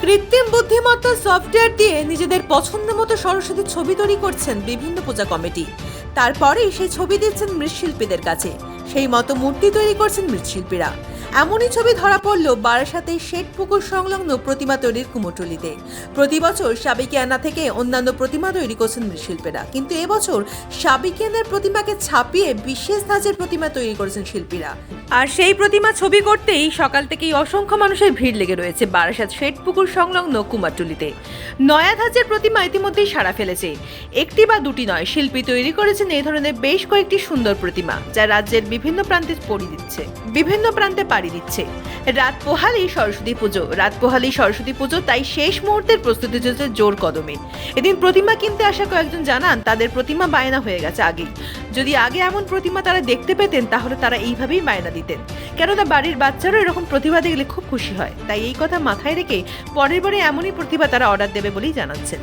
কৃত্রিম বুদ্ধিমত্তা সফটওয়্যার দিয়ে নিজেদের পছন্দ মতো সরস্বতী ছবি তৈরি করছেন বিভিন্ন পূজা কমিটি। তারপরেই সেই ছবি দিচ্ছেন মৃৎশিল্পীদের কাছে, সেই মতো মূর্তি তৈরি করছেন মৃৎশিল্পীরা। এমনই ছবি ধরা পড়ল বারাসাতের শেঠপুকুর সংলগ্ন প্রতিমা তৈরির কুমোরটুলিতে। প্রতি বছর সাবেকিয়ানা থেকে অন্যান্য প্রতিমা তৈরি করছেন মৃৎশিল্পীরা, কিন্তু এবছর সাবেকিয়ানার প্রতিমাকে ছাপিয়ে বিশেষ ধাঁচের প্রতিমা তৈরি করেছেন শিল্পীরা। আর সেই প্রতিমা ছবি করতেই সকাল থেকেই অসংখ্য মানুষের ভিড় লেগে রয়েছে বারাসাত শেঠপুকুর সংলগ্ন কুমারটুলিতে। নয়া ধাঁচের প্রতিমা ইতিমধ্যেই সাড়া ফেলেছে। একটি বা দুটি নয়, শিল্পী তৈরি করেছেন এই ধরনের বেশ কয়েকটি সুন্দর প্রতিমা, যা রাজ্যের বিভিন্ন প্রান্তে পাড়ি দিচ্ছে। রাত পোহালেই সরস্বতী পুজো, তাই শেষ মুহূর্তের প্রস্তুতি চলছে জোর কদমে। এদিন প্রতিমা কিনতে আসা কয়েকজন জানান, তাদের প্রতিমা বায়না হয়ে গেছে আগেই। যদি আগে এমন প্রতিমা তারা দেখতে পেতেন তাহলে তারা এইভাবেই বায়না দিতেন, কেননা বাড়ির বাচ্চারাও এরকম প্রতিভা দেখলে খুব খুশি হয়। তাই এই কথা মাথায় রেখে পরের বারে এমনই প্রতিভা তারা অর্ডার দেবে বলেই জানাচ্ছেন।